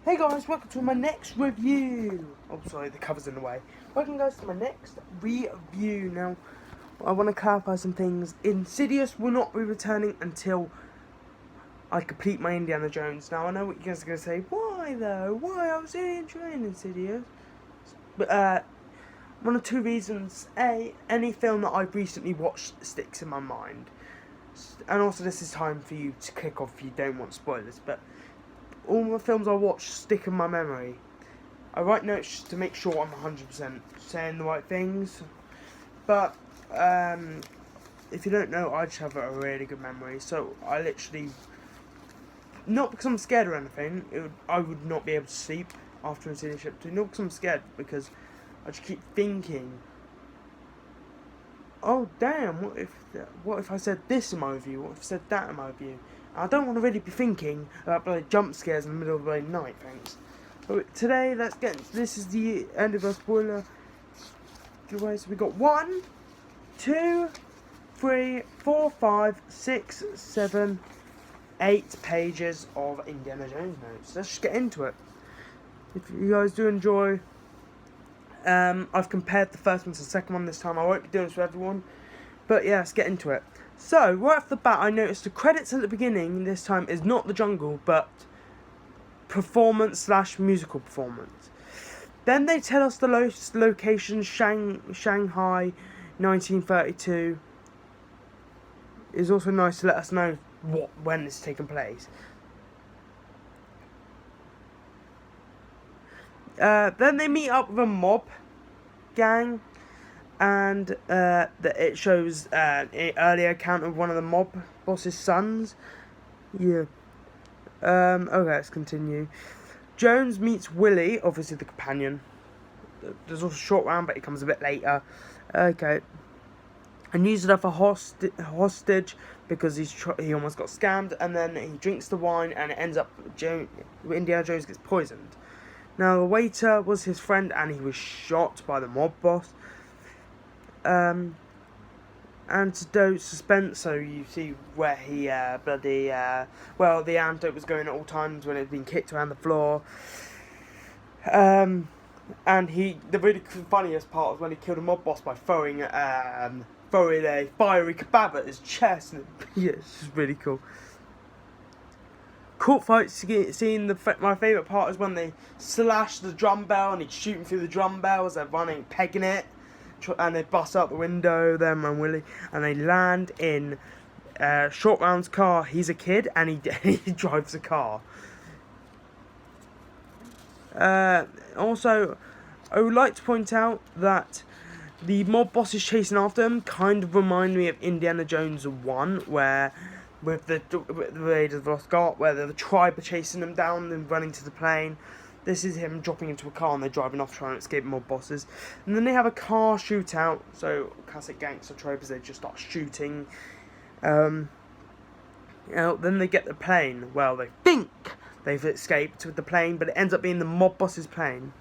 Hey guys, welcome to my next review. Oh, sorry, the cover's in the way. Welcome guys to my next review. Now, I want to clarify some things. Insidious will not be returning until I complete my Indiana Jones. Now, I know what you guys are going to say. Why though? Why? I was really enjoying Insidious. But, one of two reasons. A, any film that I've recently watched sticks in my mind. And also, this is time for you to click off if you don't want spoilers. But all the films I watch stick in my memory. I write notes to make sure I'm 100% saying the right things. But, if you don't know, I just have a really good memory. So, I literally, not because I'm scared or anything, I would not be able to sleep after Insidious Chapter 2. Not because I'm scared, because I just keep thinking, oh damn, what if I said this in my review? What if I said that in my review? I don't want to really be thinking about bloody jump scares in the middle of the bloody night, thanks. But today, this is the end of our spoiler giveaway. So we got 1, 2, 3, 4, 5, 6, 7, 8 pages of Indiana Jones notes. Let's just get into it. If you guys do enjoy, I've compared the first one to the second one this time. I won't be doing this for everyone, but yeah, let's get into it. So, right off the bat, I noticed the credits at the beginning this time is not the jungle, but performance/musical performance. Then they tell us the location, Shanghai, 1932. It's also nice to let us know when it's taking place. Then they meet up with a mob gang. And it shows an earlier account of one of the mob boss's sons. Yeah. Okay, let's continue. Jones meets Willy, obviously the companion. There's also a short round, but it comes a bit later. Okay. And uses her for hostage because he almost got scammed. And then he drinks the wine, and it ends up Indiana Jones gets poisoned. Now the waiter was his friend, and he was shot by the mob boss. Antidote suspense, so you see where he the antidote was going at all times when it had been kicked around the floor. And the really funniest part was when he killed a mob boss by throwing a fiery kebab at his chest. And yeah, it's just really cool. Court fight scene, my favourite part is when they slash the drum bell and he's shooting through the drum bell as they're running, pegging it. And they bust out the window, them and Willy, and they land in Short Round's car. He's a kid, and he drives a car. Also, I would like to point out that the mob bosses chasing after him kind of remind me of Indiana Jones 1, where with the Raiders of the Lost Ark, where the tribe are chasing him down and running to the plane. This is him dropping into a car and they're driving off trying to escape mob bosses. And then they have a car shootout. So, classic gangster trope is they just start shooting. Then they get the plane. Well, they think they've escaped with the plane, but it ends up being the mob boss's plane.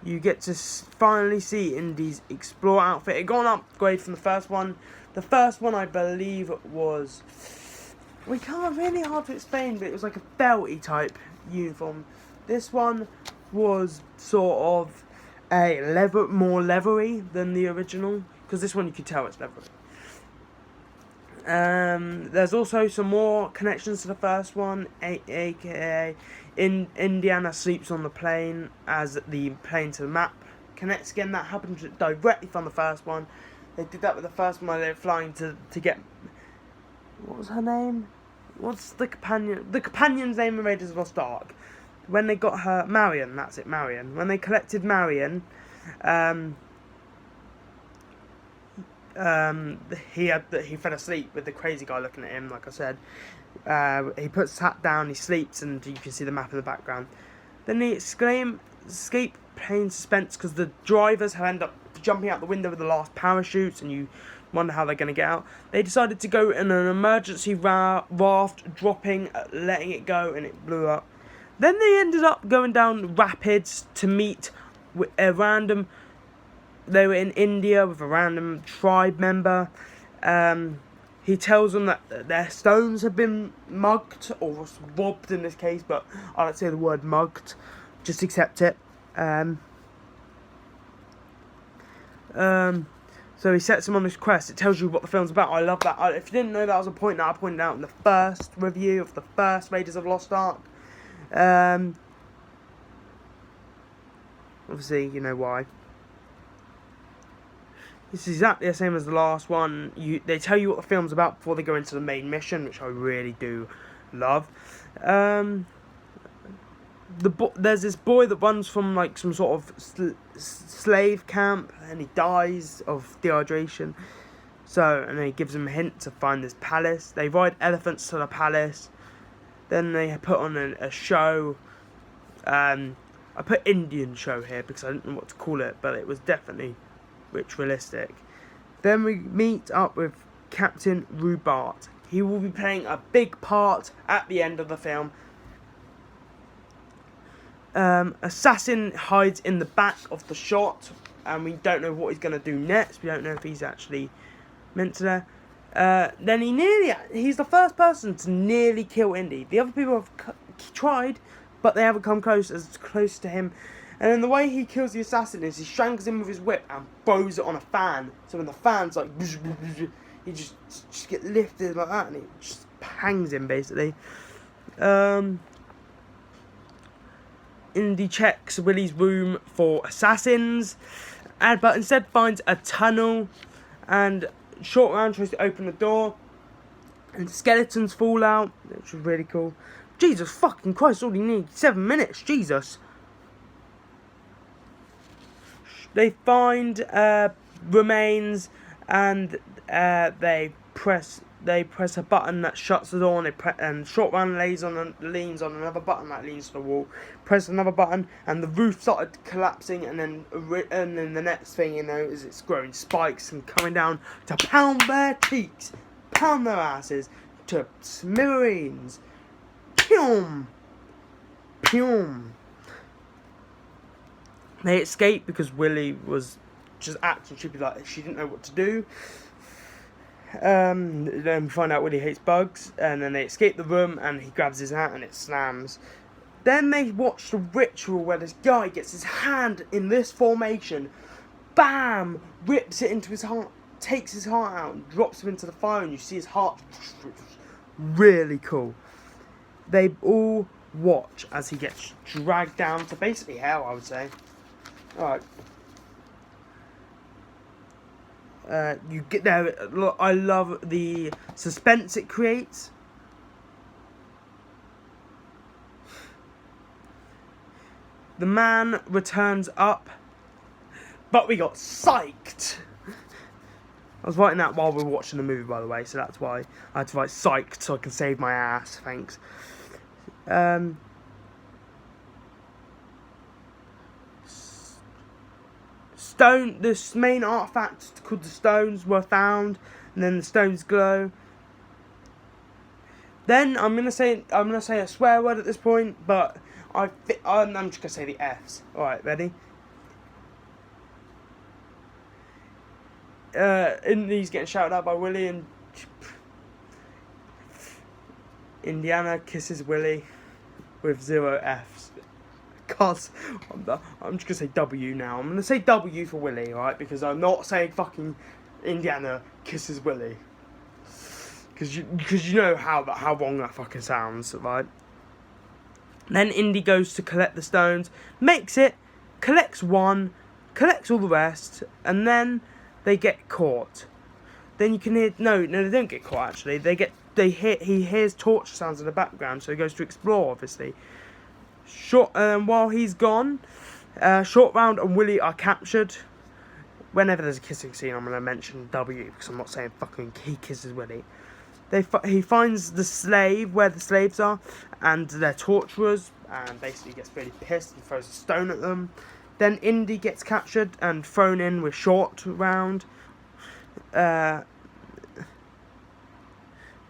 You get to finally see Indy's Explorer outfit. It got an upgrade from the first one. The first one, I believe, was... We can't really hard to explain, but it was like a belty type uniform. This one was sort of more leathery than the original, because this one you could tell it's leathery. There's also some more connections to the first one, aka Indiana sleeps on the plane as the plane to the map connects again. That happened directly from the first one. They did that with the first one where they were flying to get... What was her name? What's the companion? The companion's name in Raiders of the Lost Ark. When they got her, Marion, that's it, Marion. When they collected Marion, he fell asleep with the crazy guy looking at him, like I said. He puts his hat down, he sleeps, and you can see the map in the background. Then they escape plane suspense because the drivers have ended up jumping out the window with the last parachutes, and you wonder how they're going to get out. They decided to go in an emergency raft, dropping, letting it go, and it blew up. Then they ended up going down rapids to meet with a random... They were in India with a random tribe member. he tells them that their stones have been mugged, or robbed in this case, but I don't say the word mugged. Just accept it. So he sets him on this quest. It tells you what the film's about. I love that. If you didn't know, that was a point that I pointed out in the first review of the first Raiders of the Lost Ark. Obviously, you know why. This is exactly the same as the last one. They tell you what the film's about before they go into the main mission, which I really do love. There's this boy that runs from like some sort of slave camp, and he dies of dehydration. And he gives him a hint to find this palace. They ride elephants to the palace. Then they put on a show. I put Indian show here because I didn't know what to call it, but it was definitely ritualistic. Then we meet up with Captain Rubart. He will be playing a big part at the end of the film. Assassin hides in the back of the shot, and we don't know what he's going to do next. We don't know if he's actually meant to there. Then he's the first person to nearly kill Indy. The other people have tried, but they haven't come close to him. And then the way he kills the assassin is he strangles him with his whip and throws it on a fan. So when the fan's like, he just get lifted like that, and it just hangs him basically. Indy checks Willy's room for assassins, but instead finds a tunnel, and Short Round tries to open the door, and skeletons fall out, which was really cool. Jesus fucking Christ, all you need 7 minutes, Jesus. They find remains, and they press a button that shuts the door, and Short Round leans on another button that leans to the wall. Press another button, and the roof started collapsing, and then the next thing you know is it's growing spikes and coming down to pound their cheeks, pound their asses to smithereens. Pyum, pyum. They escape because Willy was just acting stupid, like she didn't know what to do. Then we find out Willy hates bugs, and then they escape the room, and he grabs his hat and it slams. Then they watch the ritual where this guy gets his hand in this formation, bam, rips it into his heart, takes his heart out and drops him into the fire, and you see his heart. Really cool. They all watch as he gets dragged down to basically hell, I would say. Alright. You get there. I love the suspense it creates. The man returns up, but we got psyched. I was writing that while we were watching the movie, by the way, so that's why I had to write psyched so I can save my ass. Thanks. This main artifact called the stones were found, and then the stones glow. Then I'm gonna say a swear word at this point, but I'm just gonna say the F's. All right, ready? Indy's getting shouted at by Willy, and Indiana kisses Willy with 0 F's. Cause I'm just gonna say W now. I'm gonna say W for Willy, alright? Because I'm not saying fucking Indiana kisses Willy. Because you know how wrong that fucking sounds, right? Then Indy goes to collect the stones, makes it, collects one, collects all the rest, and then they get caught. Then you can hear no, they don't get caught actually. He hears torch sounds in the background, so he goes to explore, obviously. While he's gone, Short Round and Willy are captured. Whenever there's a kissing scene, I'm going to mention W, because I'm not saying fucking he kisses Willy. He finds the slave, where the slaves are, and their torturers, and basically gets really pissed and throws a stone at them. Then Indy gets captured and thrown in with Short Round.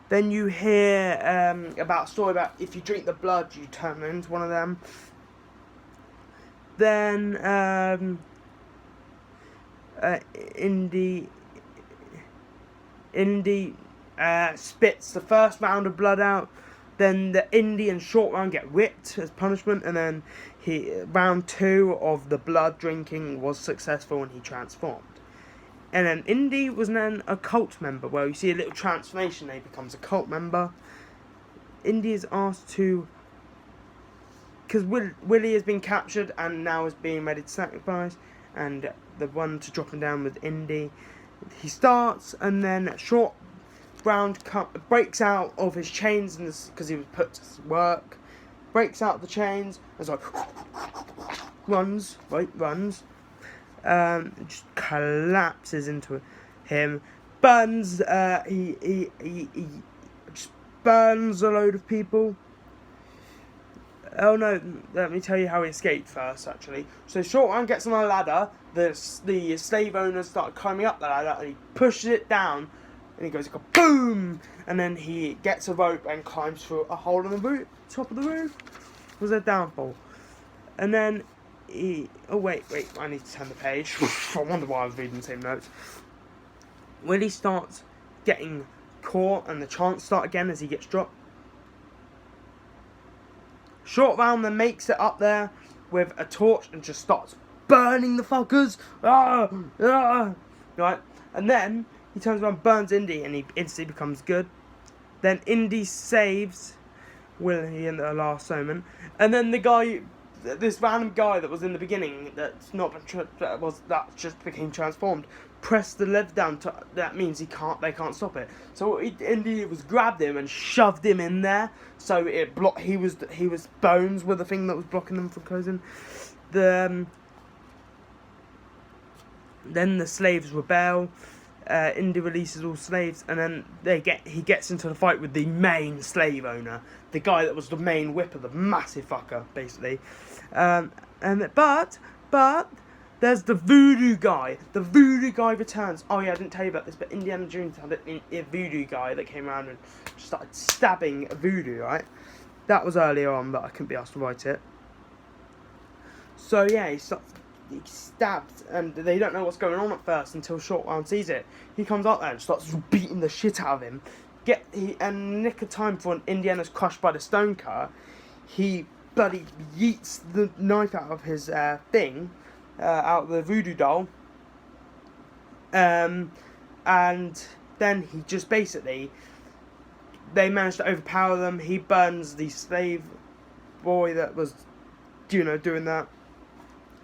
Then you hear about a story about if you drink the blood, you turn into one of them. Then Indy spits the first round of blood out. Then the Indy and Short Round get whipped as punishment, and then round 2 of the blood drinking was successful and he transformed. And then Indy was then a cult member, where you see a little transformation, he becomes a cult member. Indy is asked to, because Willy has been captured and now is being ready to sacrifice, and the one to drop him down was Indy. He starts, and then Short Round breaks out of his chains because he was put to work. Breaks out the chains and like runs, just collapses into him. Burns. He just burns a load of people. Oh no! Let me tell you how he escaped first. Actually, so Short Round gets on a ladder. The slave owners start climbing up the ladder, and he pushes it down. And he goes like boom, and then he gets a rope and climbs through a hole in the roof, top of the roof. It was a downfall, and then he. Oh wait, I need to turn the page. I wonder why I was reading the same notes. Willy starts getting caught, and the chants start again as he gets dropped. Short Round then makes it up there with a torch and just starts burning the fuckers. Right, and then he turns around, burns Indy, and he instantly becomes good. Then Indy saves Willy in the last moment, and then the guy, this random guy that was in the beginning, that just became transformed, pressed the lever down. That means they can't stop it. So Indy was grabbed him and shoved him in there. So it blocked. He was bones were the thing that was blocking them from closing. Then the slaves rebel. Indy releases all slaves, and then he gets into the fight with the main slave owner, the guy that was the main whipper, the massive fucker, basically. But there's the Voodoo guy. The Voodoo guy returns. Oh yeah, I didn't tell you about this, but Indiana Jones had a Voodoo guy that came around and started stabbing Voodoo. Right, that was earlier on, but I couldn't be asked to write it. So yeah, he stabbed, and they don't know what's going on at first until Short Round sees it. He comes out there and starts beating the shit out of him. And nick of time for Indiana's crushed by the stonecutter, he bloody yeets the knife out of his thing, out of the voodoo doll. And then he just basically, they manage to overpower them. He burns the slave boy that was, doing that.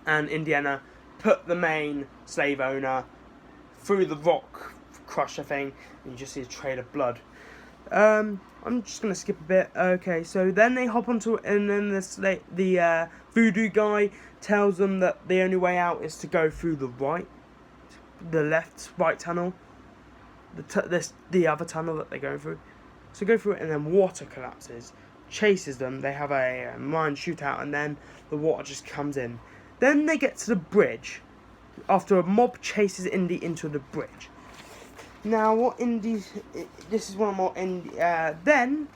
And Indiana put the main slave owner through the rock crusher thing, and you just see a trail of blood. I'm just gonna skip a bit. Okay, so then they hop onto, and then the voodoo guy tells them that the only way out is to go through the right tunnel, the other tunnel that they're going through. So go through it, and then water collapses, chases them. They have a mine shootout, and then the water just comes in. Then they get to the bridge, after a mob chases Indy into the bridge. Now, this is one of more Indy. Then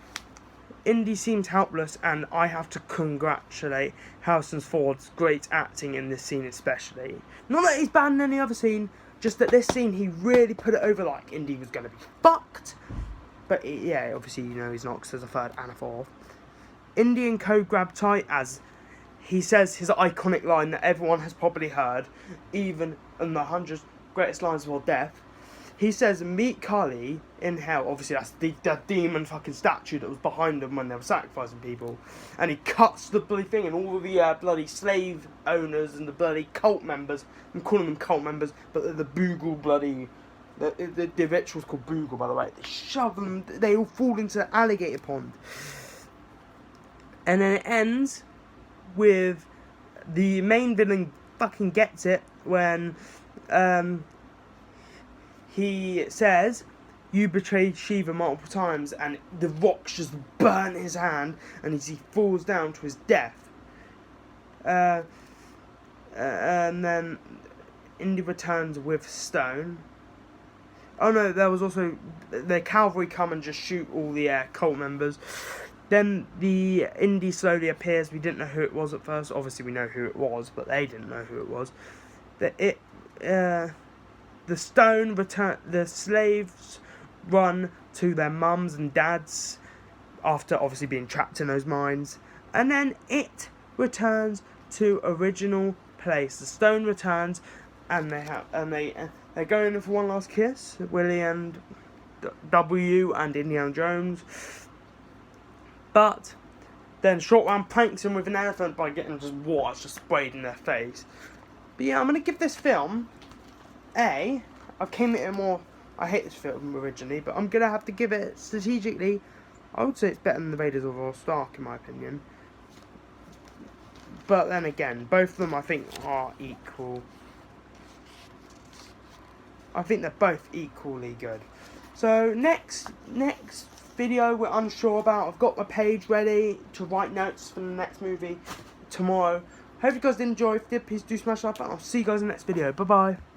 Indy seems helpless, and I have to congratulate Harrison Ford's great acting in this scene, especially. Not that he's bad in any other scene, just that this scene he really put it over like Indy was gonna be fucked. But yeah, obviously he's not, because there's a third and a fourth. Indy and Co grab tight as he says his iconic line that everyone has probably heard, even in the 100 greatest lines of all death. He says, "Meet Kali in hell." Obviously, that's the demon fucking statue that was behind them when they were sacrificing people. And he cuts the bloody thing, and all of the bloody slave owners and the bloody cult members, I'm calling them cult members, but they're the Boogle bloody... The ritual's called Boogle, by the way. They shove them, they all fall into the alligator pond. And then it ends with the main villain fucking gets it when he says, "You betrayed Shiva multiple times," and the rocks just burn his hand, and as he falls down to his death. And then Indy returns with stone. Oh no, there was also the cavalry come and just shoot all the cult members. Then the Indy slowly appears. We didn't know who it was at first. Obviously, we know who it was, but they didn't know who it was. The stone return. The slaves run to their mums and dads after obviously being trapped in those mines, and then it returns to original place. The stone returns, and they're going in for one last kiss, Willy and W and Indiana Jones. But then Short Round pranks him with an elephant by getting just water just sprayed in their face. But yeah, I'm gonna give this film I came at it more. I hate this film originally, but I'm gonna have to give it strategically. I would say it's better than the Raiders of the Lost Ark in my opinion. But then again, both of them I think are equal. I think they're both equally good. So next video we're unsure about. I've got my page ready to write notes for the next movie tomorrow. Hope you guys did enjoy. If you did, please do smash that button. I'll see you guys in the next video. Bye bye.